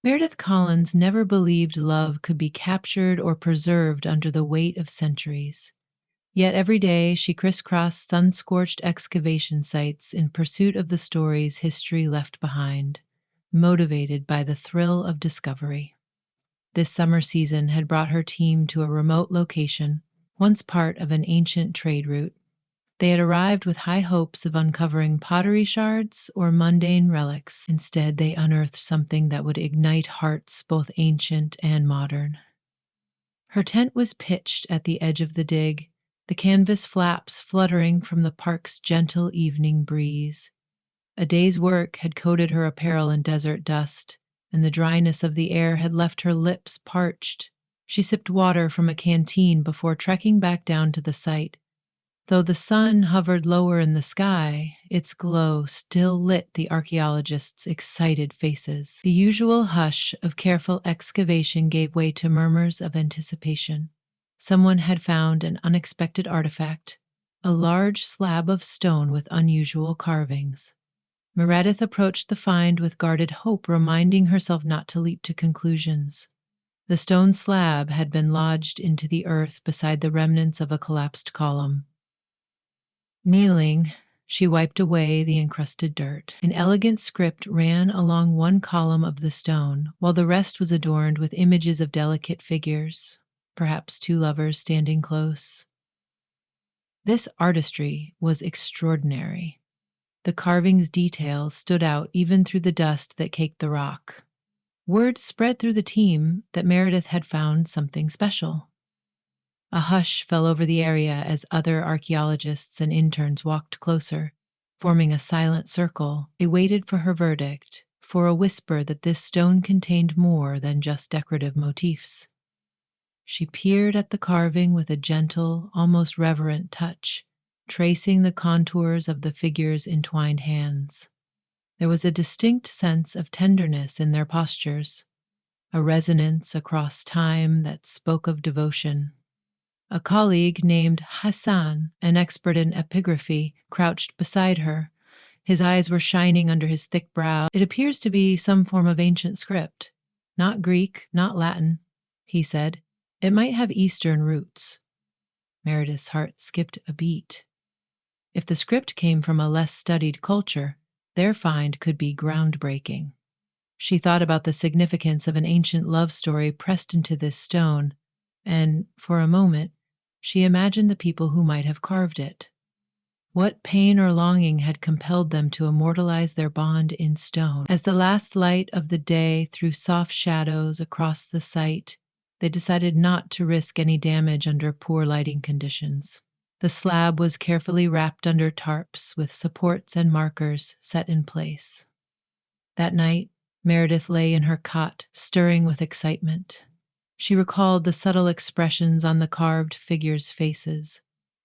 Meredith Collins never believed love could be captured or preserved under the weight of centuries. Yet every day she crisscrossed sun scorched excavation sites in pursuit of the stories history left behind, motivated by the thrill of discovery. This summer season had brought her team to a remote location, once part of an ancient trade route. They had arrived with high hopes of uncovering pottery shards or mundane relics. Instead, they unearthed something that would ignite hearts both ancient and modern. Her tent was pitched at the edge of the dig, the canvas flaps fluttering from the park's gentle evening breeze. A day's work had coated her apparel in desert dust, and the dryness of the air had left her lips parched. She sipped water from a canteen before trekking back down to the site. Though the sun hovered lower in the sky, its glow still lit the archaeologists' excited faces. The usual hush of careful excavation gave way to murmurs of anticipation. Someone had found an unexpected artifact, a large slab of stone with unusual carvings. Meredith approached the find with guarded hope, reminding herself not to leap to conclusions. The stone slab had been lodged into the earth beside the remnants of a collapsed column. Kneeling, she wiped away the encrusted dirt. An elegant script ran along one column of the stone, while the rest was adorned with images of delicate figures, perhaps two lovers standing close. This artistry was extraordinary. The carving's details stood out even through the dust that caked the rock. Word spread through the team that Meredith had found something special. A hush fell over the area as other archaeologists and interns walked closer, forming a silent circle. They waited for her verdict, for a whisper that this stone contained more than just decorative motifs. She peered at the carving with a gentle, almost reverent touch, tracing the contours of the figure's entwined hands. There was a distinct sense of tenderness in their postures, a resonance across time that spoke of devotion. A colleague named Hassan, an expert in epigraphy, crouched beside her. His eyes were shining under his thick brow. "It appears to be some form of ancient script. Not Greek, not Latin," he said. "It might have Eastern roots." Meredith's heart skipped a beat. If the script came from a less studied culture, their find could be groundbreaking. She thought about the significance of an ancient love story pressed into this stone, and, for a moment, she imagined the people who might have carved it. What pain or longing had compelled them to immortalize their bond in stone? As the last light of the day threw soft shadows across the site, they decided not to risk any damage under poor lighting conditions. The slab was carefully wrapped under tarps with supports and markers set in place. That night, Meredith lay in her cot, stirring with excitement. She recalled the subtle expressions on the carved figures' faces,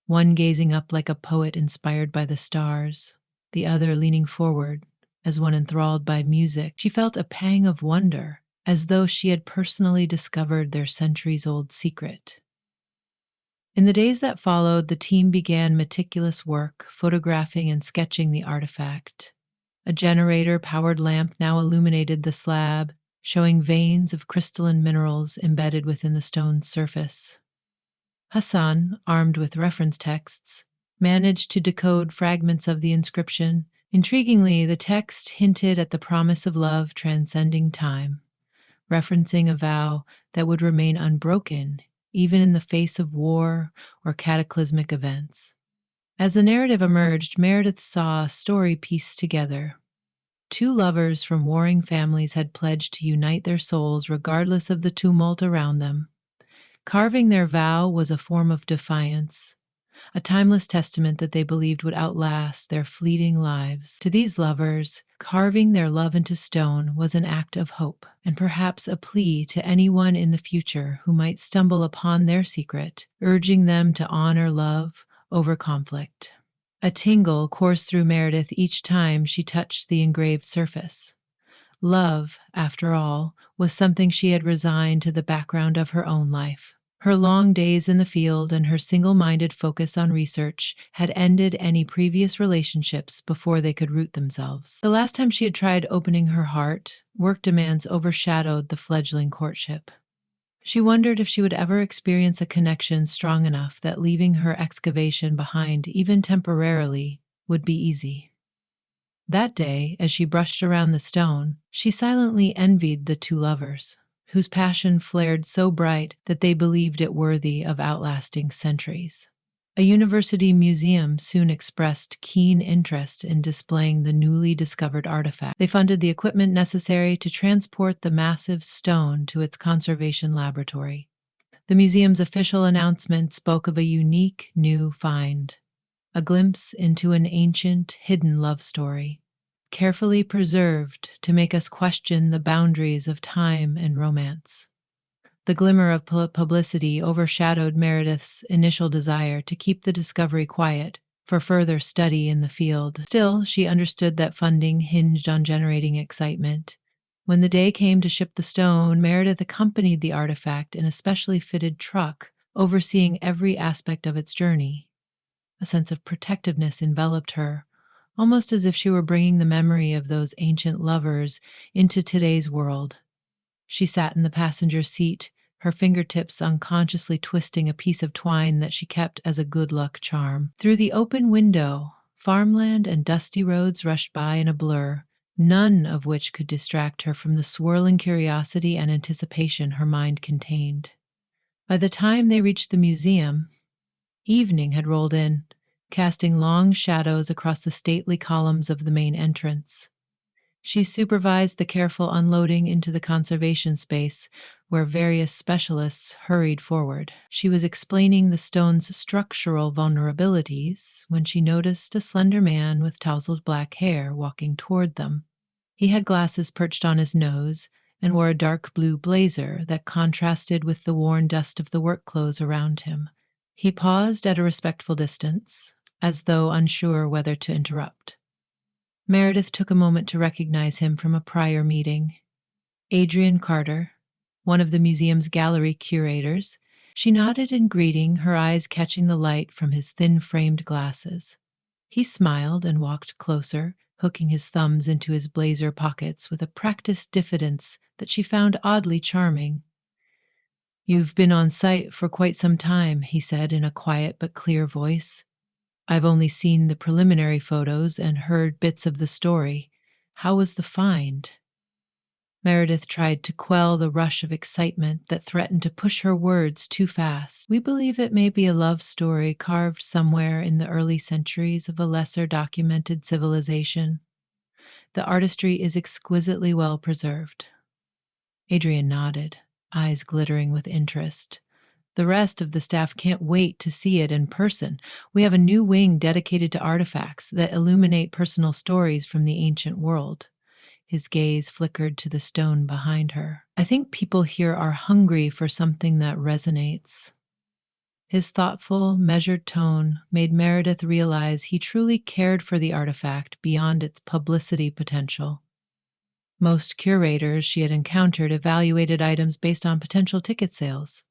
one gazing up like a poet inspired by the stars, the other leaning forward as one enthralled by music. She felt a pang of wonder, as though she had personally discovered their centuries-old secret. In the days that followed, the team began meticulous work, photographing and sketching the artifact. A generator-powered lamp now illuminated the slab, showing veins of crystalline minerals embedded within the stone's surface. Hassan, armed with reference texts, managed to decode fragments of the inscription. Intriguingly, the text hinted at the promise of love transcending time, referencing a vow that would remain unbroken even in the face of war or cataclysmic events. As the narrative emerged, Meredith saw a story pieced together. Two lovers from warring families had pledged to unite their souls regardless of the tumult around them. Carving their vow was a form of defiance, a timeless testament that they believed would outlast their fleeting lives. To these lovers, carving their love into stone was an act of hope, and perhaps a plea to anyone in the future who might stumble upon their secret, urging them to honor love over conflict. A tingle coursed through Meredith each time she touched the engraved surface. Love, after all, was something she had resigned to the background of her own life. Her long days in the field and her single minded focus on research had ended any previous relationships before they could root themselves. The last time she had tried opening her heart, work demands overshadowed the fledgling courtship. She wondered if she would ever experience a connection strong enough that leaving her excavation behind, even temporarily, would be easy. That day, as she brushed around the stone, she silently envied the two lovers, whose passion flared so bright that they believed it worthy of outlasting centuries. A university museum soon expressed keen interest in displaying the newly discovered artifact. They funded the equipment necessary to transport the massive stone to its conservation laboratory. The museum's official announcement spoke of a unique new find, a glimpse into an ancient, hidden love story, carefully preserved to make us question the boundaries of time and romance. The glimmer of publicity overshadowed Meredith's initial desire to keep the discovery quiet for further study in the field. Still, she understood that funding hinged on generating excitement. When the day came to ship the stone, Meredith accompanied the artifact in a specially fitted truck, overseeing every aspect of its journey. A sense of protectiveness enveloped her, almost as if she were bringing the memory of those ancient lovers into today's world. She sat in the passenger seat, her fingertips unconsciously twisting a piece of twine that she kept as a good luck charm. Through the open window, farmland and dusty roads rushed by in a blur, none of which could distract her from the swirling curiosity and anticipation her mind contained. By the time they reached the museum, evening had rolled in, casting long shadows across the stately columns of the main entrance. She supervised the careful unloading into the conservation space, where various specialists hurried forward. She was explaining the stone's structural vulnerabilities when she noticed a slender man with tousled black hair walking toward them. He had glasses perched on his nose and wore a dark blue blazer that contrasted with the worn dust of the work clothes around him. He paused at a respectful distance, as though unsure whether to interrupt. Meredith took a moment to recognize him from a prior meeting. Adrian Carter, one of the museum's gallery curators. She nodded in greeting, her eyes catching the light from his thin-framed glasses. He smiled and walked closer, hooking his thumbs into his blazer pockets with a practiced diffidence that she found oddly charming. "You've been on site for quite some time," he said in a quiet but clear voice. "I've only seen the preliminary photos and heard bits of the story. How was the find?" Meredith tried to quell the rush of excitement that threatened to push her words too fast. "We believe it may be a love story carved somewhere in the early centuries of a lesser documented civilization. The artistry is exquisitely well preserved." Adrian nodded, eyes glittering with interest. "The rest of the staff can't wait to see it in person. We have a new wing dedicated to artifacts that illuminate personal stories from the ancient world." His gaze flickered to the stone behind her. "I think people here are hungry for something that resonates." His thoughtful, measured tone made Meredith realize he truly cared for the artifact beyond its publicity potential. Most curators she had encountered evaluated items based on potential ticket sales.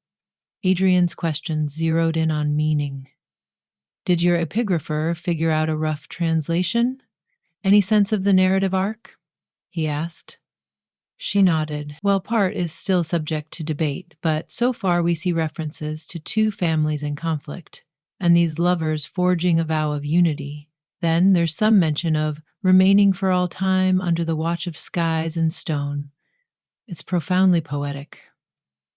Adrian's question zeroed in on meaning. "Did your epigrapher figure out a rough translation? Any sense of the narrative arc?" he asked. She nodded. "Well, part is still subject to debate, but so far we see references to two families in conflict, and these lovers forging a vow of unity. Then there's some mention of remaining for all time under the watch of skies and stone. It's profoundly poetic."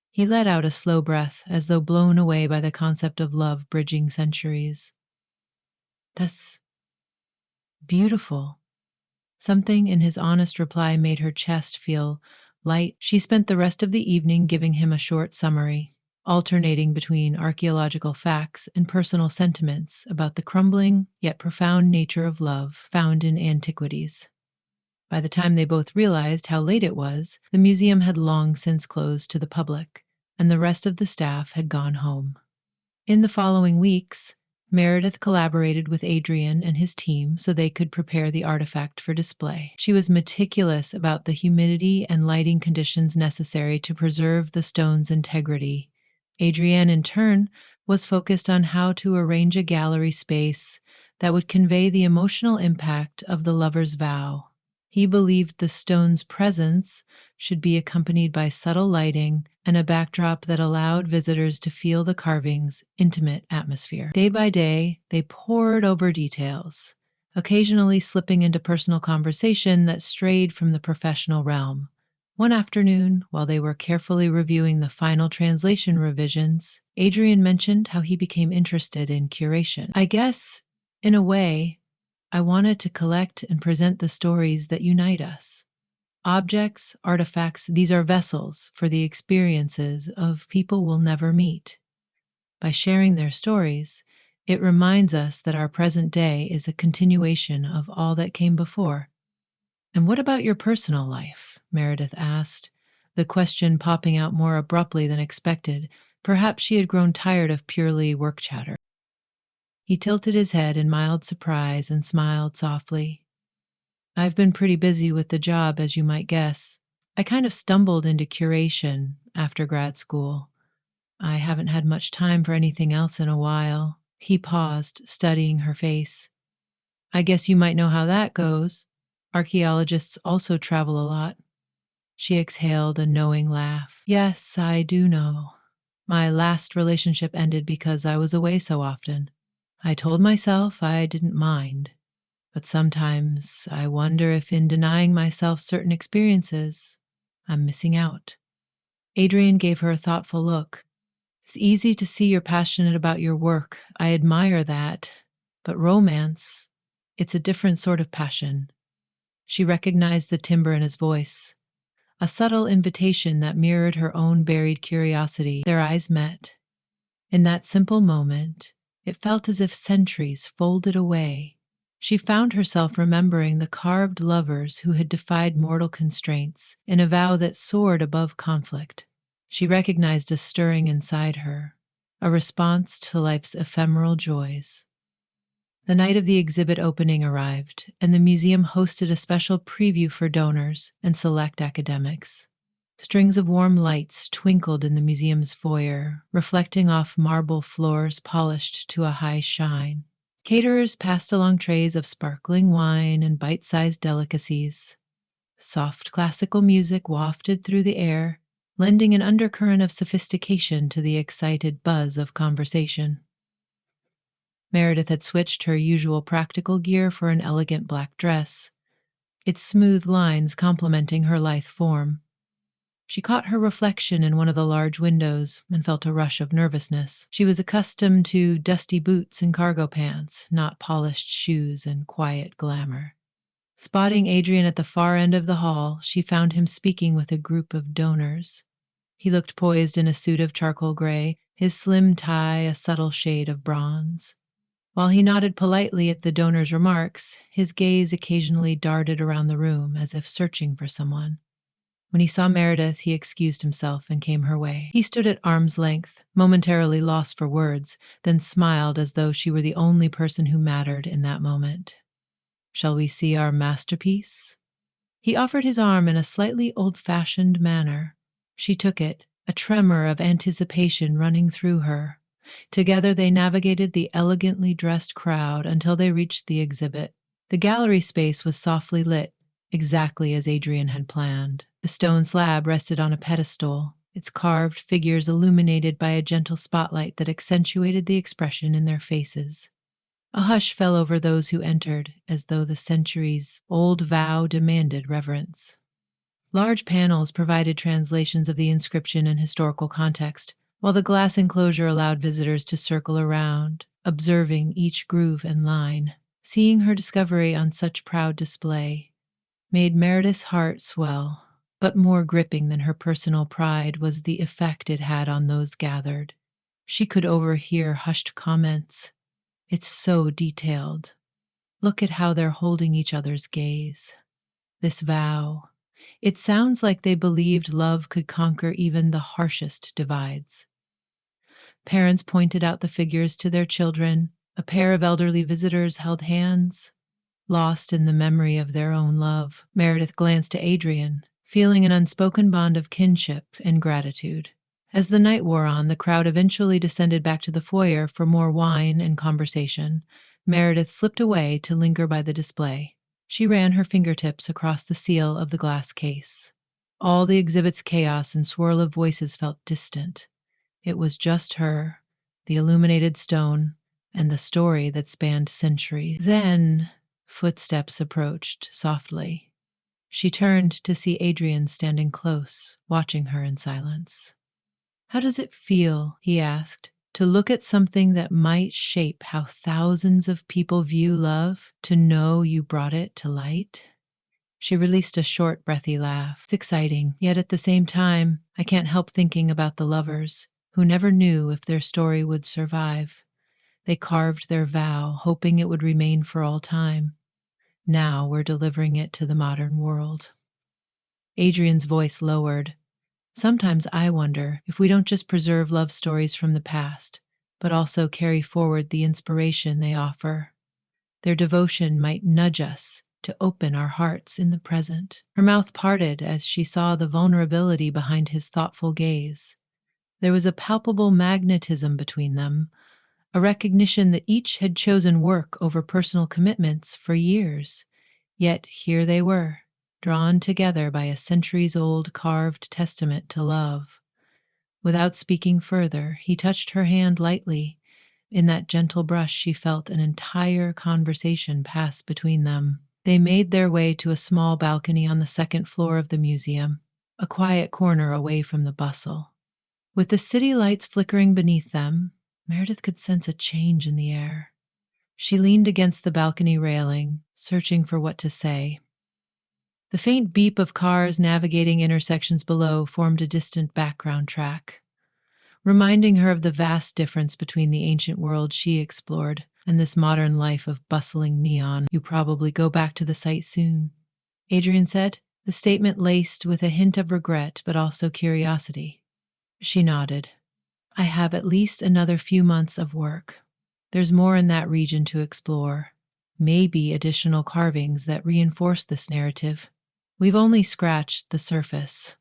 He let out a slow breath, as though blown away by the concept of love bridging centuries. "That's beautiful." Something in his honest reply made her chest feel light. She spent the rest of the evening giving him a short summary, alternating between archaeological facts and personal sentiments about the crumbling yet profound nature of love found in antiquities. By the time they both realized how late it was, the museum had long since closed to the public, and the rest of the staff had gone home. In the following weeks, Meredith collaborated with Adrian and his team so they could prepare the artifact for display. She was meticulous about the humidity and lighting conditions necessary to preserve the stone's integrity. Adrienne, in turn, was focused on how to arrange a gallery space that would convey the emotional impact of the lover's vow. He believed the stone's presence should be accompanied by subtle lighting and a backdrop that allowed visitors to feel the carving's intimate atmosphere. Day by day, they pored over details, occasionally slipping into personal conversation that strayed from the professional realm. One afternoon, while they were carefully reviewing the final translation revisions, Adrian mentioned how he became interested in curation. I guess, in a way, I wanted to collect and present the stories that unite us. Objects, artifacts, these are vessels for the experiences of people we'll never meet. By sharing their stories, it reminds us that our present day is a continuation of all that came before. And what about your personal life? Meredith asked, the question popping out more abruptly than expected. Perhaps she had grown tired of purely work chatter. He tilted his head in mild surprise and smiled softly. I've been pretty busy with the job, as you might guess. I kind of stumbled into curation after grad school. I haven't had much time for anything else in a while. He paused, studying her face. I guess you might know how that goes. Archaeologists also travel a lot. She exhaled a knowing laugh. Yes, I do know. My last relationship ended because I was away so often. I told myself I didn't mind, but sometimes I wonder if in denying myself certain experiences, I'm missing out. Adrian gave her a thoughtful look. It's easy to see you're passionate about your work. I admire that. But romance, it's a different sort of passion. She recognized the timbre in his voice, a subtle invitation that mirrored her own buried curiosity. Their eyes met. In that simple moment, it felt as if centuries folded away. She found herself remembering the carved lovers who had defied mortal constraints in a vow that soared above conflict. She recognized a stirring inside her, a response to life's ephemeral joys. The night of the exhibit opening arrived, and the museum hosted a special preview for donors and select academics. Strings of warm lights twinkled in the museum's foyer, reflecting off marble floors polished to a high shine. Caterers passed along trays of sparkling wine and bite-sized delicacies. Soft classical music wafted through the air, lending an undercurrent of sophistication to the excited buzz of conversation. Meredith had switched her usual practical gear for an elegant black dress, its smooth lines complementing her lithe form. She caught her reflection in one of the large windows and felt a rush of nervousness. She was accustomed to dusty boots and cargo pants, not polished shoes and quiet glamour. Spotting Adrian at the far end of the hall, she found him speaking with a group of donors. He looked poised in a suit of charcoal gray, his slim tie a subtle shade of bronze. While he nodded politely at the donor's remarks, his gaze occasionally darted around the room as if searching for someone. When he saw Meredith, he excused himself and came her way. He stood at arm's length, momentarily lost for words, then smiled as though she were the only person who mattered in that moment. Shall we see our masterpiece? He offered his arm in a slightly old-fashioned manner. She took it, a tremor of anticipation running through her. Together they navigated the elegantly dressed crowd until they reached the exhibit. The gallery space was softly lit, exactly as Adrian had planned. The stone slab rested on a pedestal, its carved figures illuminated by a gentle spotlight that accentuated the expression in their faces. A hush fell over those who entered, as though the centuries-old vow demanded reverence. Large panels provided translations of the inscription and historical context, while the glass enclosure allowed visitors to circle around, observing each groove and line. Seeing her discovery on such proud display made Meredith's heart swell, but more gripping than her personal pride was the effect it had on those gathered. She could overhear hushed comments. It's so detailed. Look at how they're holding each other's gaze. This vow. It sounds like they believed love could conquer even the harshest divides. Parents pointed out the figures to their children. A pair of elderly visitors held hands, lost in the memory of their own love. Meredith glanced to Adrian, feeling an unspoken bond of kinship and gratitude. As the night wore on, the crowd eventually descended back to the foyer for more wine and conversation. Meredith slipped away to linger by the display. She ran her fingertips across the seal of the glass case. All the exhibit's chaos and swirl of voices felt distant. It was just her, the illuminated stone, and the story that spanned centuries. Then footsteps approached softly. She turned to see Adrian standing close, watching her in silence. "How does it feel," he asked, "to look at something that might shape how thousands of people view love, to know you brought it to light?" She released a short, breathy laugh. "It's exciting, yet at the same time, I can't help thinking about the lovers who never knew if their story would survive. They carved their vow, hoping it would remain for all time. Now we're delivering it to the modern world." Adrian's voice lowered. "Sometimes I wonder if we don't just preserve love stories from the past, but also carry forward the inspiration they offer. Their devotion might nudge us to open our hearts in the present." Her mouth parted as she saw the vulnerability behind his thoughtful gaze. There was a palpable magnetism between them, a recognition that each had chosen work over personal commitments for years. Yet here they were, drawn together by a centuries-old carved testament to love. Without speaking further, he touched her hand lightly. In that gentle brush, she felt an entire conversation pass between them. They made their way to a small balcony on the second floor of the museum, a quiet corner away from the bustle. With the city lights flickering beneath them, Meredith could sense a change in the air. She leaned against the balcony railing, searching for what to say. The faint beep of cars navigating intersections below formed a distant background track, reminding her of the vast difference between the ancient world she explored and this modern life of bustling neon. "You probably go back to the site soon," Adrian said, the statement laced with a hint of regret but also curiosity. She nodded. "I have at least another few months of work. There's more in that region to explore, maybe additional carvings that reinforce this narrative. We've only scratched the surface."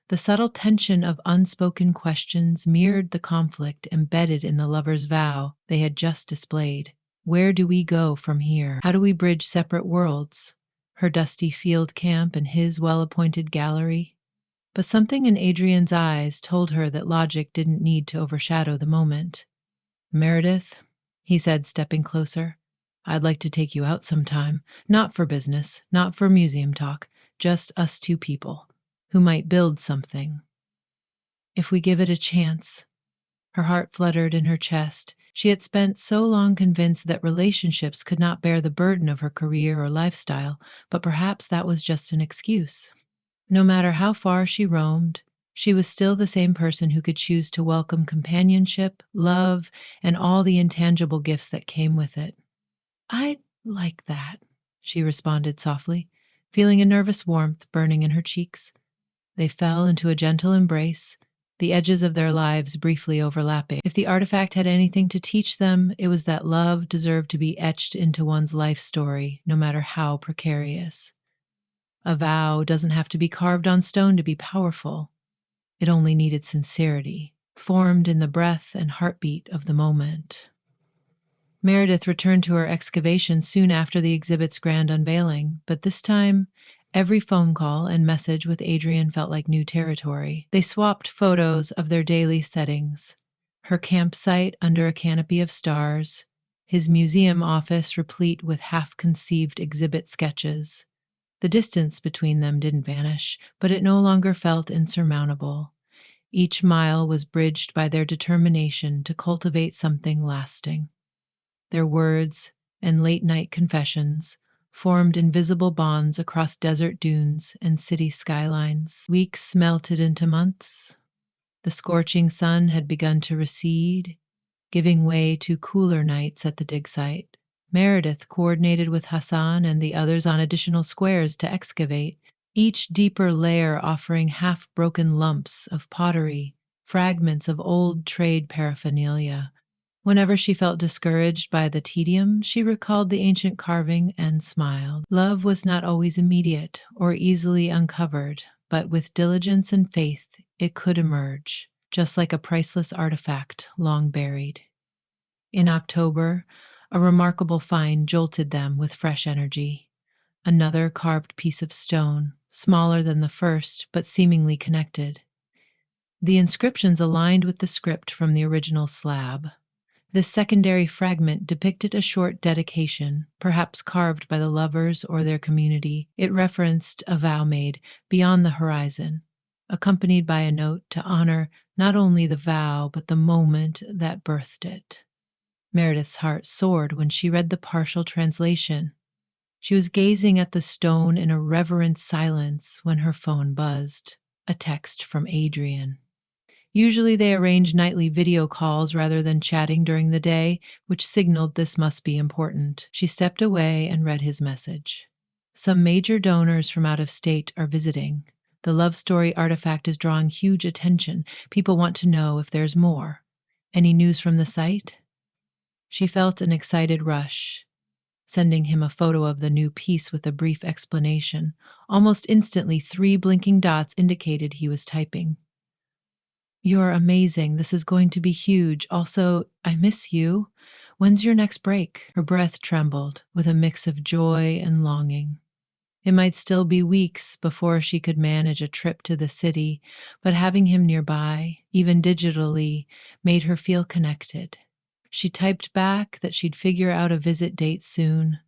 The subtle tension of unspoken questions mirrored the conflict embedded in the lover's vow they had just displayed. Where do we go from here? How do we bridge separate worlds? Her dusty field camp and his well-appointed gallery? But something in Adrian's eyes told her that logic didn't need to overshadow the moment. "Meredith," he said, stepping closer, "I'd like to take you out sometime. Not for business, not for museum talk, just us two people who might build something. If we give it a chance." Her heart fluttered in her chest. She had spent so long convinced that relationships could not bear the burden of her career or lifestyle, but perhaps that was just an excuse. No matter how far she roamed, she was still the same person who could choose to welcome companionship, love, and all the intangible gifts that came with it. "I'd like that," she responded softly, feeling a nervous warmth burning in her cheeks. They fell into a gentle embrace, the edges of their lives briefly overlapping. If the artifact had anything to teach them, it was that love deserved to be etched into one's life story, no matter how precarious. A vow doesn't have to be carved on stone to be powerful. It only needed sincerity, formed in the breath and heartbeat of the moment. Meredith returned to her excavation soon after the exhibit's grand unveiling, but this time, every phone call and message with Adrian felt like new territory. They swapped photos of their daily settings: her campsite under a canopy of stars, his museum office replete with half-conceived exhibit sketches. The distance between them didn't vanish, but it no longer felt insurmountable. Each mile was bridged by their determination to cultivate something lasting. Their words and late-night confessions formed invisible bonds across desert dunes and city skylines. Weeks melted into months. The scorching sun had begun to recede, giving way to cooler nights at the dig site. Meredith coordinated with Hassan and the others on additional squares to excavate, each deeper layer offering half-broken lumps of pottery, fragments of old trade paraphernalia. Whenever she felt discouraged by the tedium, she recalled the ancient carving and smiled. Love was not always immediate or easily uncovered, but with diligence and faith, it could emerge. just like a priceless artifact long buried. In October, a remarkable find jolted them with fresh energy. Another carved piece of stone, smaller than the first but seemingly connected. The inscriptions aligned with the script from the original slab. This secondary fragment depicted a short dedication, perhaps carved by the lovers or their community. It referenced a vow made beyond the horizon, accompanied by a note to honor not only the vow but the moment that birthed it. Meredith's heart soared when she read the partial translation. She was gazing at the stone in a reverent silence when her phone buzzed. A text from Adrian. Usually they arrange nightly video calls rather than chatting during the day, which signaled this must be important. She stepped away and read his message. Some major donors from out of state are visiting. The love story artifact is drawing huge attention. People want to know if there's more. Any news from the site? She felt an excited rush, sending him a photo of the new piece with a brief explanation. Almost instantly, 3 blinking dots indicated he was typing. You're amazing. This is going to be huge. Also, I miss you. When's your next break? Her breath trembled with a mix of joy and longing. It might still be weeks before she could manage a trip to the city, but having him nearby, even digitally, made her feel connected. She typed back that she'd figure out a visit date soon,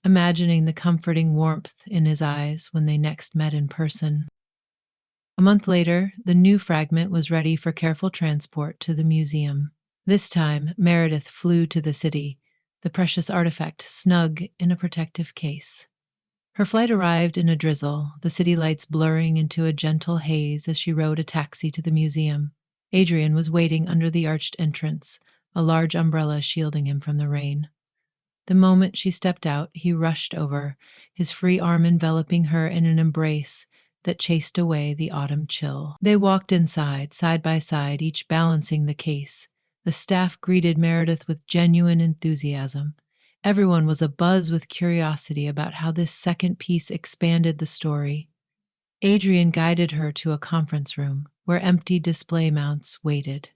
imagining the comforting warmth in his eyes when they next met in person. A month later, the new fragment was ready for careful transport to the museum. This time, Meredith flew to the city, the precious artifact snug in a protective case. Her flight arrived in a drizzle, the city lights blurring into a gentle haze as she rode a taxi to the museum. Adrian was waiting under the arched entrance, a large umbrella shielding him from the rain. The moment she stepped out, he rushed over, his free arm enveloping her in an embrace that chased away the autumn chill. They walked inside, side by side, each balancing the case. The staff greeted Meredith with genuine enthusiasm. Everyone was abuzz with curiosity about how this second piece expanded the story. Adrian guided her to a conference room where empty display mounts waited.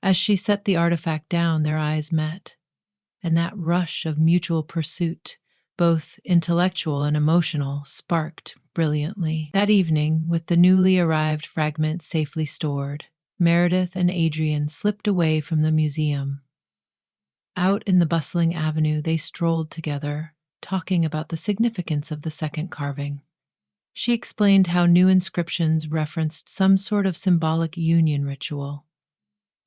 As she set the artifact down, their eyes met, and that rush of mutual pursuit, both intellectual and emotional, sparked brilliantly. That evening, with the newly arrived fragment safely stored, Meredith and Adrian slipped away from the museum. Out in the bustling avenue, they strolled together, talking about the significance of the second carving. She explained how new inscriptions referenced some sort of symbolic union ritual,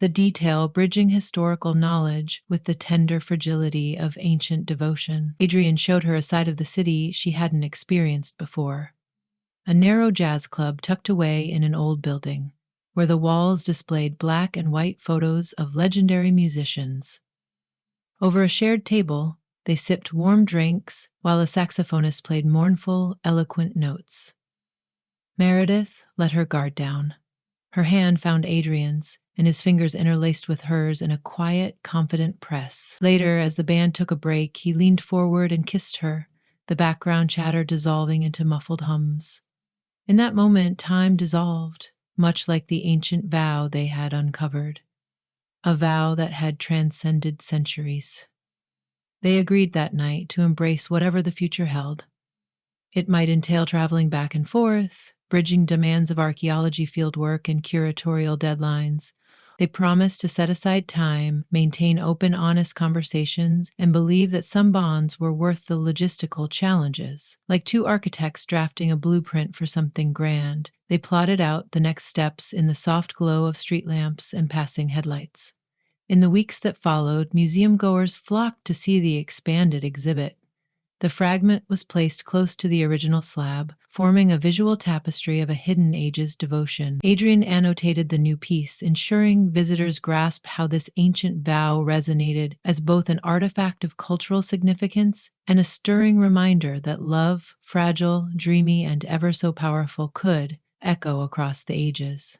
the detail bridging historical knowledge with the tender fragility of ancient devotion. Adrian showed her a side of the city she hadn't experienced before. A narrow jazz club tucked away in an old building, where the walls displayed black and white photos of legendary musicians. Over a shared table, they sipped warm drinks while a saxophonist played mournful, eloquent notes. Meredith let her guard down. Her hand found Adrian's, and his fingers interlaced with hers in a quiet, confident press. Later, as the band took a break, he leaned forward and kissed her, the background chatter dissolving into muffled hums. In that moment, time dissolved, much like the ancient vow they had uncovered, a vow that had transcended centuries. They agreed that night to embrace whatever the future held. It might entail traveling back and forth, bridging demands of archaeology fieldwork and curatorial deadlines. They promised to set aside time, maintain open, honest conversations, and believe that some bonds were worth the logistical challenges. Like 2 architects drafting a blueprint for something grand, they plotted out the next steps in the soft glow of street lamps and passing headlights. In the weeks that followed, museum goers flocked to see the expanded exhibit. The fragment was placed close to the original slab, forming a visual tapestry of a hidden age's devotion. Adrian annotated the new piece, ensuring visitors grasp how this ancient vow resonated as both an artifact of cultural significance and a stirring reminder that love, fragile, dreamy, and ever so powerful, could echo across the ages.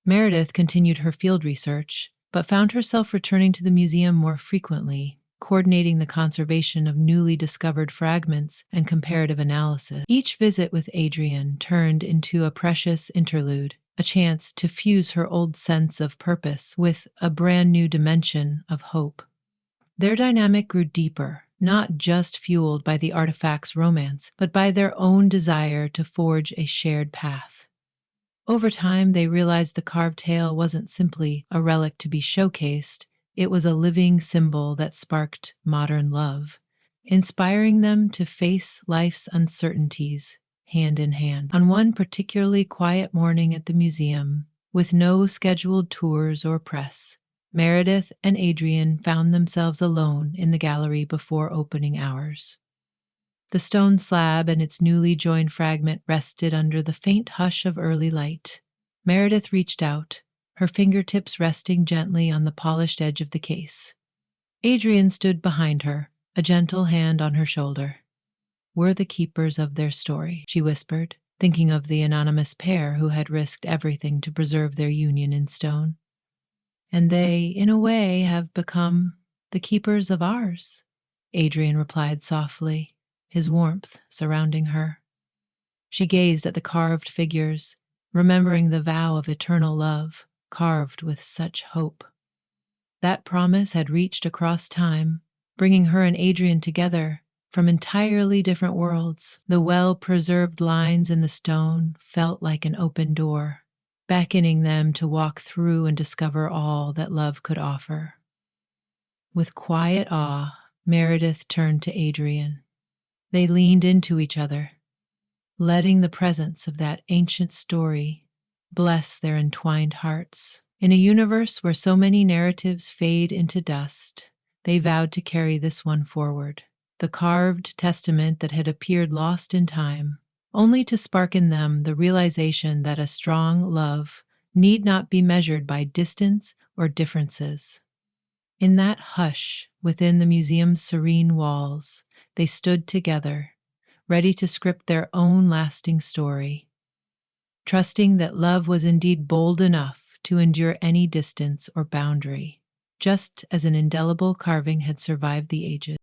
Meredith continued her field research, but found herself returning to the museum more frequently, coordinating the conservation of newly discovered fragments and comparative analysis. Each visit with Adrian turned into a precious interlude, a chance to fuse her old sense of purpose with a brand new dimension of hope. Their dynamic grew deeper, not just fueled by the artifact's romance, but by their own desire to forge a shared path. Over time, they realized the carved tale wasn't simply a relic to be showcased, it was a living symbol that sparked modern love, inspiring them to face life's uncertainties hand in hand. On one particularly quiet morning at the museum, with no scheduled tours or press, Meredith and Adrian found themselves alone in the gallery before opening hours. The stone slab and its newly joined fragment rested under the faint hush of early light. Meredith reached out, her fingertips resting gently on the polished edge of the case. Adrian stood behind her, a gentle hand on her shoulder. "We're the keepers of their story," she whispered, thinking of the anonymous pair who had risked everything to preserve their union in stone. "And they, in a way, have become the keepers of ours," Adrian replied softly, his warmth surrounding her. She gazed at the carved figures, remembering the vow of eternal love, carved with such hope. That promise had reached across time, bringing her and Adrian together from entirely different worlds. The well-preserved lines in the stone felt like an open door, beckoning them to walk through and discover all that love could offer. With quiet awe, Meredith turned to Adrian. They leaned into each other, letting the presence of that ancient story bless their entwined hearts. In a universe where so many narratives fade into dust, they vowed to carry this one forward, the carved testament that had appeared lost in time, only to spark in them the realization that a strong love need not be measured by distance or differences. In that hush within the museum's serene walls, they stood together, ready to script their own lasting story, trusting that love was indeed bold enough to endure any distance or boundary, just as an indelible carving had survived the ages.